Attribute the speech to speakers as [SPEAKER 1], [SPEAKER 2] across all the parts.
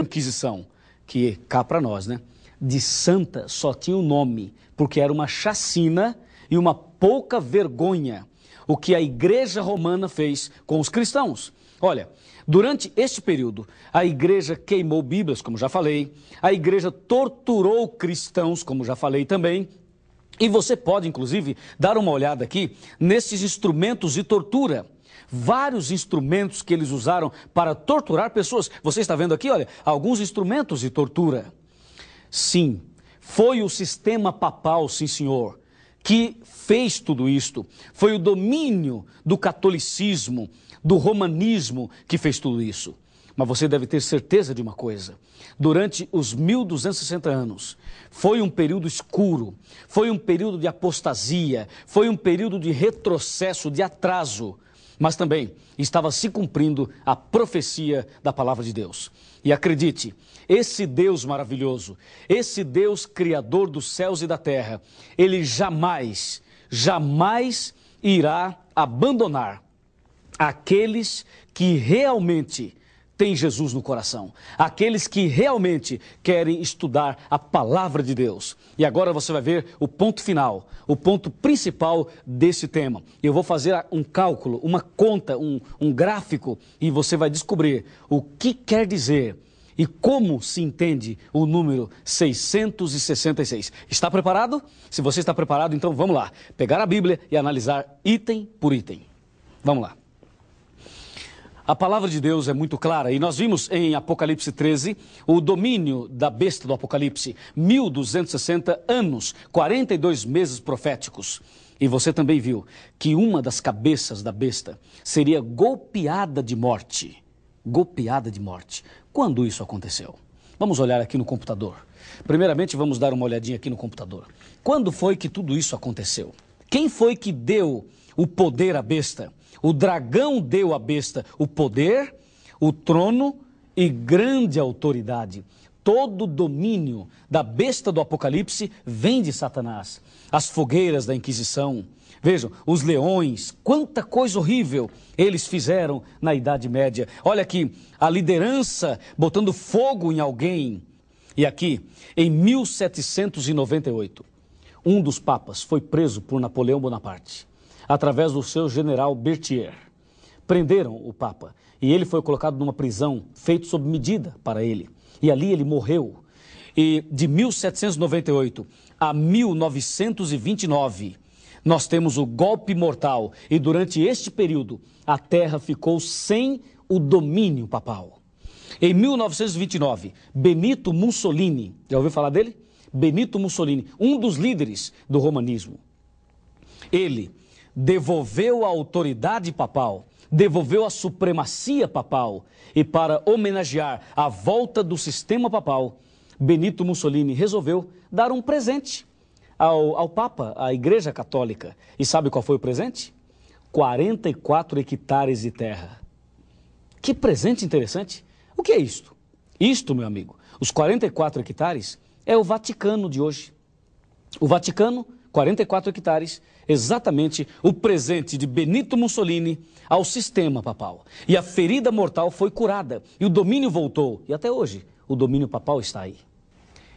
[SPEAKER 1] Inquisição, que cá para nós, né, de santa só tinha o nome, porque era uma chacina e uma pouca vergonha o que a Igreja Romana fez com os cristãos. Olha, durante este período, a igreja queimou Bíblias, como já falei, a igreja torturou cristãos, como já falei também, e você pode, inclusive, dar uma olhada aqui nesses instrumentos de tortura. Vários instrumentos que eles usaram para torturar pessoas. Você está vendo aqui, olha, alguns instrumentos de tortura. Sim, foi o sistema papal, sim senhor, que fez tudo isto. Foi o domínio do catolicismo, do romanismo que fez tudo isso. Mas você deve ter certeza de uma coisa. Durante os 1260 anos, foi um período escuro, foi um período de apostasia, foi um período de retrocesso, de atraso. Mas também estava se cumprindo a profecia da palavra de Deus. E acredite, esse Deus maravilhoso, esse Deus criador dos céus e da terra, ele jamais, jamais irá abandonar aqueles que realmente têm Jesus no coração, aqueles que realmente querem estudar a palavra de Deus. E agora você vai ver o ponto final, o ponto principal desse tema. Eu vou fazer um cálculo, uma conta, um gráfico, e você vai descobrir o que quer dizer e como se entende o número 666. Está preparado? Se você está preparado, então vamos lá. Pegar a Bíblia e analisar item por item. Vamos lá. A palavra de Deus é muito clara e nós vimos em Apocalipse 13 o domínio da besta do Apocalipse, 1260 anos, 42 meses proféticos. E você também viu que uma das cabeças da besta seria golpeada de morte. Golpeada de morte. Quando isso aconteceu? Vamos olhar aqui no computador. Primeiramente vamos dar uma olhadinha aqui no computador. Quando foi que tudo isso aconteceu? Quem foi que deu o poder à besta? O dragão deu à besta o poder, o trono e grande autoridade. Todo o domínio da besta do Apocalipse vem de Satanás. As fogueiras da Inquisição, vejam, os leões, quanta coisa horrível eles fizeram na Idade Média. Olha aqui, a liderança botando fogo em alguém. E aqui, em 1798, um dos papas foi preso por Napoleão Bonaparte, através do seu general Berthier. Prenderam o Papa e ele foi colocado numa prisão feita sob medida para ele. E ali ele morreu. E de 1798 a 1929, nós temos o golpe mortal. E durante este período, a terra ficou sem o domínio papal. Em 1929, Benito Mussolini, já ouviu falar dele? Benito Mussolini, um dos líderes do romanismo. Ele devolveu a autoridade papal, devolveu a supremacia papal e para homenagear a volta do sistema papal, Benito Mussolini resolveu dar um presente ao Papa, à Igreja Católica. E sabe qual foi o presente? 44 hectares de terra. Que presente interessante. O que é isto? Isto, meu amigo, os 44 hectares é o Vaticano de hoje. O Vaticano, 44 hectares, exatamente o presente de Benito Mussolini ao sistema papal. E a ferida mortal foi curada, e o domínio voltou. E até hoje, o domínio papal está aí.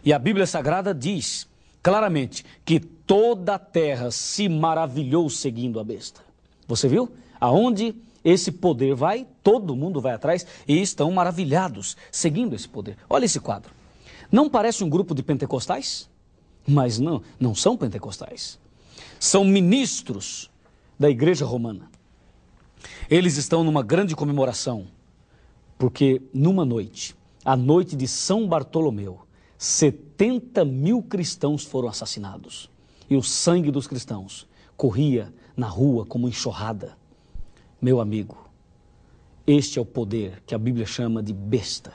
[SPEAKER 1] E a Bíblia Sagrada diz claramente que toda a terra se maravilhou seguindo a besta. Você viu? Aonde esse poder vai, todo mundo vai atrás e estão maravilhados seguindo esse poder. Olha esse quadro. Não parece um grupo de pentecostais? Mas não são pentecostais. São ministros da Igreja Romana. Eles estão numa grande comemoração, porque numa noite, a noite de São Bartolomeu, 70 mil cristãos foram assassinados. E o sangue dos cristãos corria na rua como enxurrada. Meu amigo, este é o poder que a Bíblia chama de besta.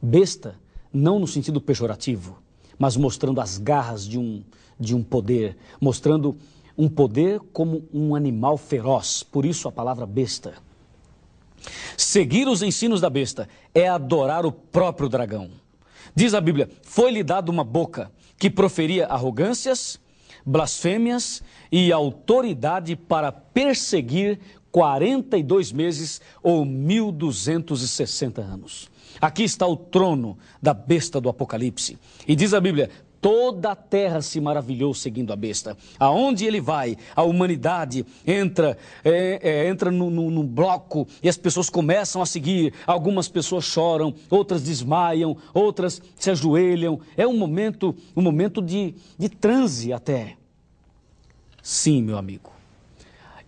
[SPEAKER 1] Besta, não no sentido pejorativo, mas mostrando as garras de um poder, mostrando um poder como um animal feroz, por isso a palavra besta. Seguir os ensinos da besta é adorar o próprio dragão. Diz a Bíblia, foi-lhe dado uma boca que proferia arrogâncias, blasfêmias e autoridade para perseguir 42 meses ou 1260 anos. Aqui está o trono da besta do Apocalipse. E diz a Bíblia, toda a terra se maravilhou seguindo a besta. Aonde ele vai, a humanidade entra num bloco e as pessoas começam a seguir. Algumas pessoas choram, outras desmaiam, outras se ajoelham. É um momento de transe até. Sim, meu amigo.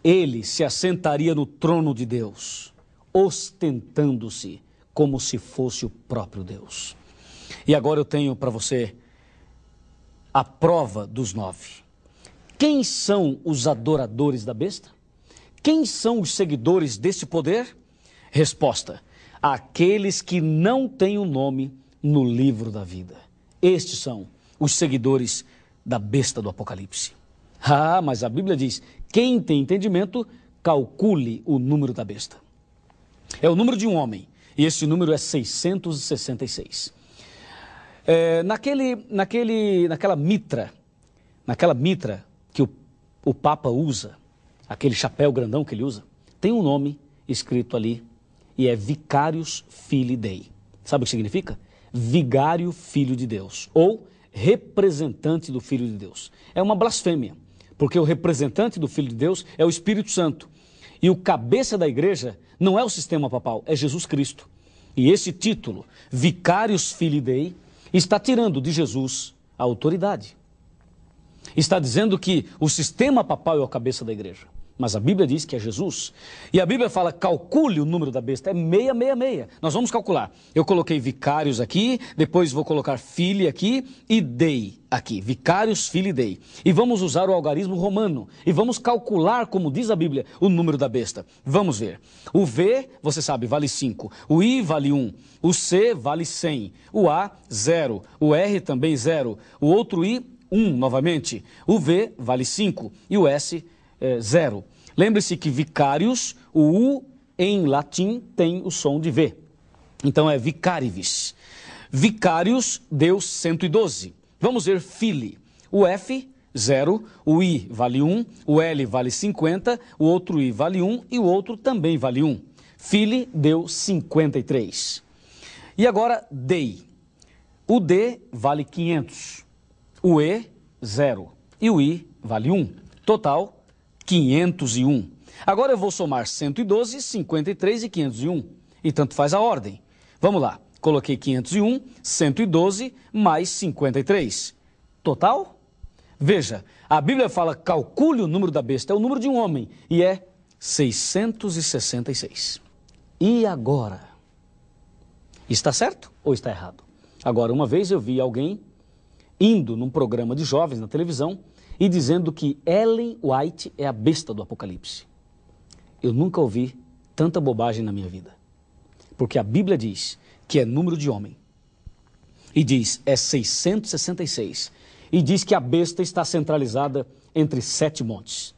[SPEAKER 1] Ele se assentaria no trono de Deus, ostentando-se como se fosse o próprio Deus. E agora eu tenho para você a prova dos 9. Quem são os adoradores da besta? Quem são os seguidores desse poder? Resposta: aqueles que não têm o nome no livro da vida. Estes são os seguidores da besta do Apocalipse. Ah, mas a Bíblia diz, quem tem entendimento, calcule o número da besta. É o número de um homem, e esse número é 666. Naquela mitra que o Papa usa, aquele chapéu grandão que ele usa, tem um nome escrito ali, e é Vicarius Filii Dei. Sabe o que significa? Vigário Filho de Deus, ou representante do Filho de Deus. É uma blasfêmia, porque o representante do Filho de Deus é o Espírito Santo. E o cabeça da igreja não é o sistema papal, é Jesus Cristo. E esse título, Vicarius Filii Dei, está tirando de Jesus a autoridade. Está dizendo que o sistema papal é a cabeça da igreja. Mas a Bíblia diz que é Jesus. E a Bíblia fala, calcule o número da besta, é 666. Nós vamos calcular. Eu coloquei vicários aqui, depois vou colocar filii aqui e dei aqui. Vicarius Filii Dei. E vamos usar o algarismo romano. E vamos calcular, como diz a Bíblia, o número da besta. Vamos ver. O V, você sabe, vale 5. O I vale 1. O C vale 100. O A, 0. O R também 0. O outro I, 1 novamente. O V vale 5. E o S, 0. Lembre-se que vicarius, o U em latim tem o som de V. Então é vicarivis. Vicarius deu 112. Vamos ver filii. O F, 0. O I vale 1. O L vale 50. O outro I vale 1. E o outro também vale 1. Filii deu 53. E agora Dei. O D vale 500. O E, 0. E o I vale 1. Total, 501. Agora eu vou somar 112, 53 e 501. E tanto faz a ordem. Vamos lá. Coloquei 501, 112 mais 53. Total? Veja, a Bíblia fala, calcule o número da besta. É o número de um homem. E é 666. E agora? Está certo ou está errado? Agora, uma vez eu vi alguém indo num programa de jovens na televisão e dizendo que Ellen White é a besta do Apocalipse. Eu nunca ouvi tanta bobagem na minha vida. Porque a Bíblia diz que é número de homem. E diz, é 666. E diz que a besta está centralizada entre 7 montes.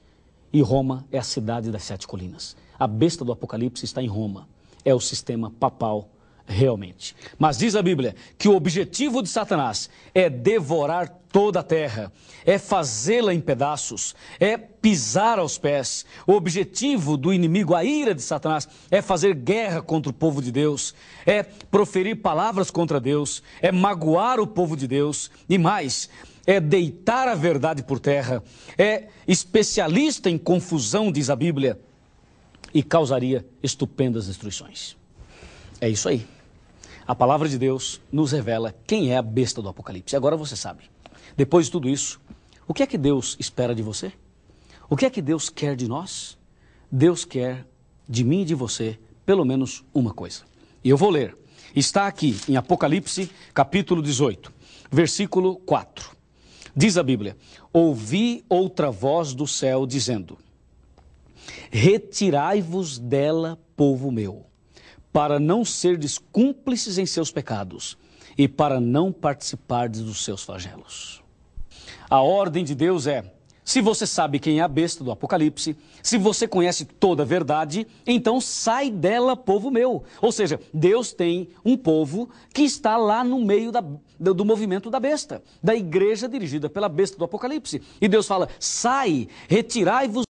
[SPEAKER 1] E Roma é a cidade das 7 colinas. A besta do Apocalipse está em Roma. É o sistema papal realmente. Mas diz a Bíblia que o objetivo de Satanás é devorar toda a terra, é fazê-la em pedaços, é pisar aos pés. O objetivo do inimigo, a ira de Satanás, é fazer guerra contra o povo de Deus, é proferir palavras contra Deus, é magoar o povo de Deus e mais, é deitar a verdade por terra, é especialista em confusão, diz a Bíblia, e causaria estupendas destruições. É isso aí. A palavra de Deus nos revela quem é a besta do Apocalipse. Agora você sabe. Depois de tudo isso, o que é que Deus espera de você? O que é que Deus quer de nós? Deus quer de mim e de você pelo menos uma coisa. E eu vou ler. Está aqui em Apocalipse, capítulo 18, versículo 4. Diz a Bíblia, ouvi outra voz do céu dizendo, retirai-vos dela, povo meu, para não serdes cúmplices em seus pecados e para não participardes dos seus flagelos. A ordem de Deus é, se você sabe quem é a besta do Apocalipse, se você conhece toda a verdade, então sai dela, povo meu. Ou seja, Deus tem um povo que está lá no meio do movimento da besta, da igreja dirigida pela besta do Apocalipse. E Deus fala, sai, retirai-vos